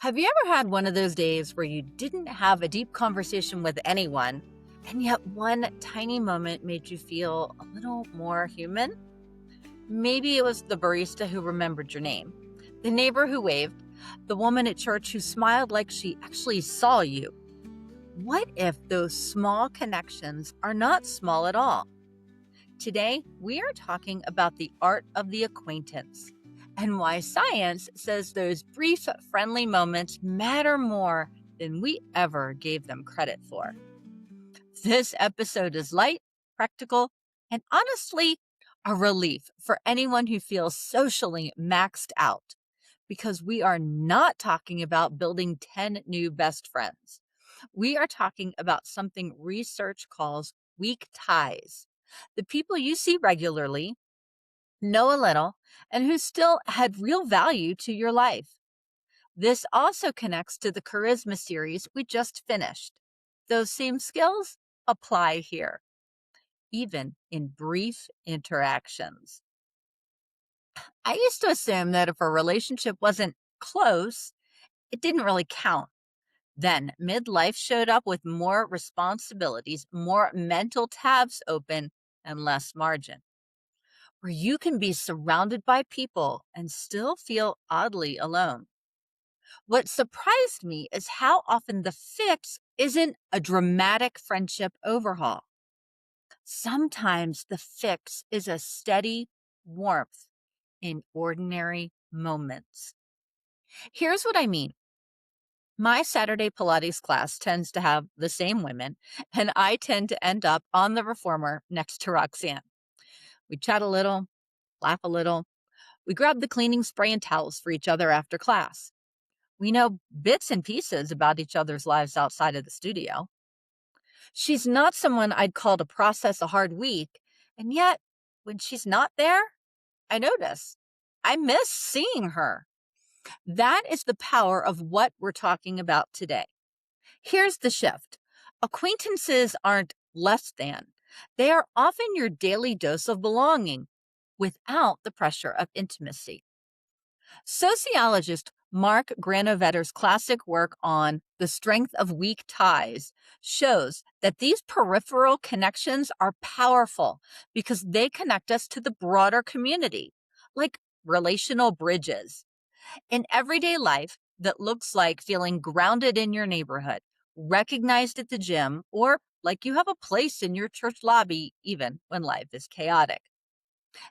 Have you ever had one of those days where you didn't have a deep conversation with anyone, and yet one tiny moment made you feel a little more human? Maybe it was the barista who remembered your name, the neighbor who waved, the woman at church who smiled like she actually saw you. What if those small connections are not small at all? Today, we are talking about the art of the acquaintance and why science says those brief, friendly moments matter more than we ever gave them credit for. This episode is light, practical, and honestly, a relief for anyone who feels socially maxed out, because we are not talking about building 10 new best friends. We are talking about something research calls weak ties. The people you see regularly, know a little, and who still had real value to your life. This also connects to the charisma series we just finished. Those same skills apply here, even in brief interactions. I used to assume that if a relationship wasn't close, it didn't really count. Then midlife showed up with more responsibilities, more mental tabs open, and less margin, where you can be surrounded by people and still feel oddly alone. What surprised me is how often the fix isn't a dramatic friendship overhaul. Sometimes the fix is a steady warmth in ordinary moments. Here's what I mean. My Saturday Pilates class tends to have the same women, and I tend to end up on the reformer next to Roxanne. We chat a little, laugh a little. We grab the cleaning spray and towels for each other after class. We know bits and pieces about each other's lives outside of the studio. She's not someone I'd call to process a hard week, and yet, when she's not there, I notice. I miss seeing her. That is the power of what we're talking about today. Here's the shift. Acquaintances aren't less than. They are often your daily dose of belonging without the pressure of intimacy. Sociologist Mark Granovetter's classic work on the strength of weak ties shows that these peripheral connections are powerful because they connect us to the broader community, like relational bridges. In everyday life that looks like feeling grounded in your neighborhood, recognized at the gym, or like you have a place in your church lobby, even when life is chaotic.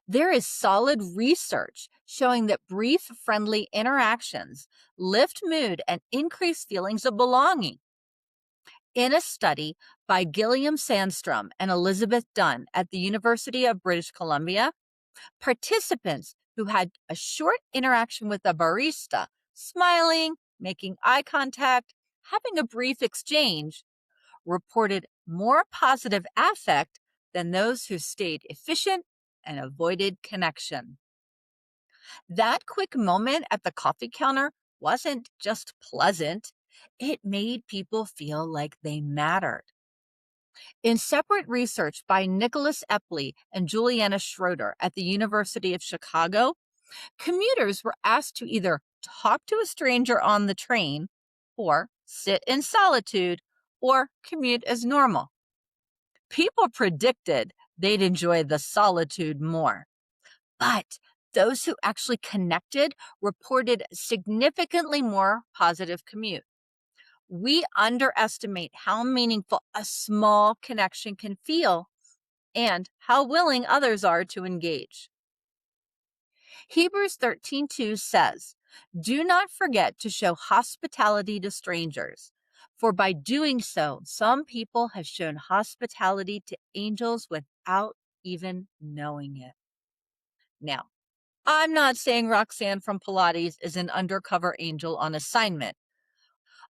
There is solid research showing that brief, friendly interactions lift mood and increase feelings of belonging. In a study by Gilliam Sandstrom and Elizabeth Dunn at the University of British Columbia, participants who had a short interaction with a barista, smiling, making eye contact, having a brief exchange, reported more positive affect than those who stayed efficient and avoided connection. That quick moment at the coffee counter wasn't just pleasant, it made people feel like they mattered. In separate research by Nicholas Epley and Juliana Schroeder at the University of Chicago, commuters were asked to either talk to a stranger on the train, or sit in solitude, or commute as normal. People predicted they'd enjoy the solitude more. But those who actually connected reported significantly more positive commute. We underestimate how meaningful a small connection can feel and how willing others are to engage. Hebrews 13:2 says, "Do not forget to show hospitality to strangers, for by doing so, some people have shown hospitality to angels without even knowing it." Now, I'm not saying Roxanne from Pilates is an undercover angel on assignment.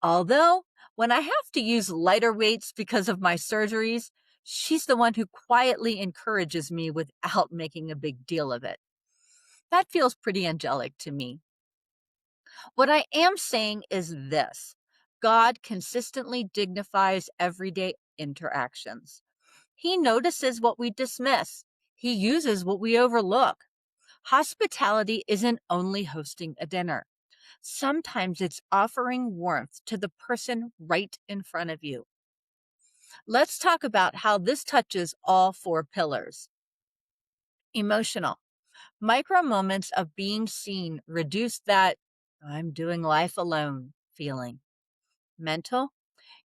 Although, when I have to use lighter weights because of my surgeries, she's the one who quietly encourages me without making a big deal of it. That feels pretty angelic to me. What I am saying is this: God consistently dignifies everyday interactions. He notices what we dismiss, He uses what we overlook. Hospitality isn't only hosting a dinner. Sometimes it's offering warmth to the person right in front of you. Let's talk about how this touches all four pillars. Emotional. Micro moments of being seen reduce that "I'm doing life alone" feeling. Mental.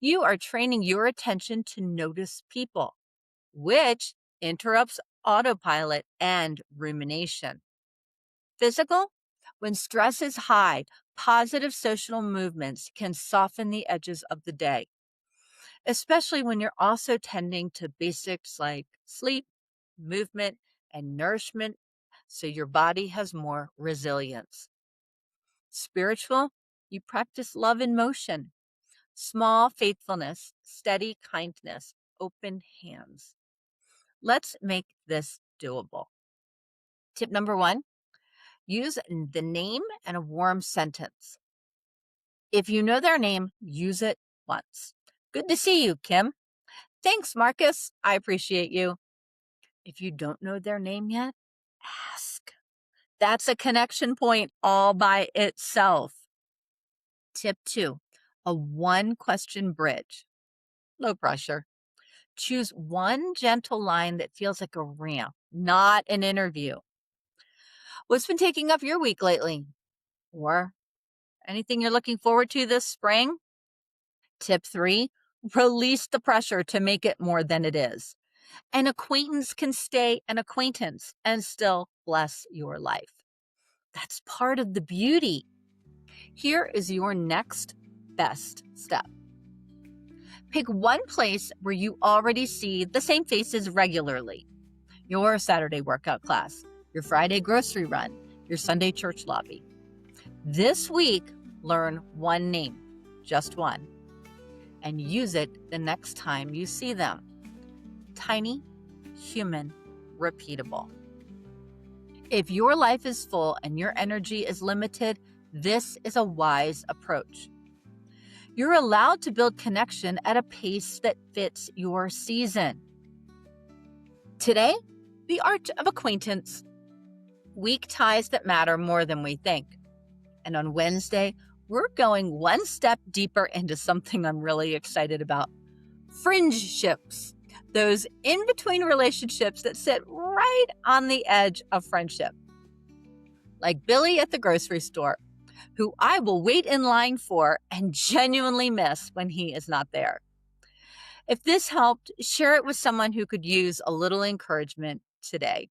You are training your attention to notice people, which interrupts autopilot and rumination. Physical. When stress is high, positive social movements can soften the edges of the day, especially when you're also tending to basics like sleep, movement, and nourishment, so your body has more resilience. Spiritual, you practice love in motion, small faithfulness, steady kindness, open hands. Let's make this doable. Tip number one, use the name and a warm sentence. If you know their name, use it once. "Good to see you, Kim." "Thanks, Marcus. I appreciate you." If you don't know their name yet, ask. That's a connection point all by itself. Tip two, a one question bridge. Low pressure. Choose one gentle line that feels like a ramp, not an interview. What's been taking up your week lately? Or anything you're looking forward to this spring? Tip three, release the pressure to make it more than it is. An acquaintance can stay an acquaintance and still bless your life. That's part of the beauty. Here is your next best step. Pick one place where you already see the same faces regularly. Your Saturday workout class, your Friday grocery run, your Sunday church lobby. This week, learn one name, just one, and use it the next time you see them. Tiny, human, repeatable. If your life is full and your energy is limited, this is a wise approach. You're allowed to build connection at a pace that fits your season. Today, the art of acquaintance. Weak ties that matter more than we think. And on Wednesday, we're going one step deeper into something I'm really excited about. Friendships. Those in-between relationships that sit right on the edge of friendship. Like Billy at the grocery store, who I will wait in line for and genuinely miss when he is not there. If this helped, share it with someone who could use a little encouragement today.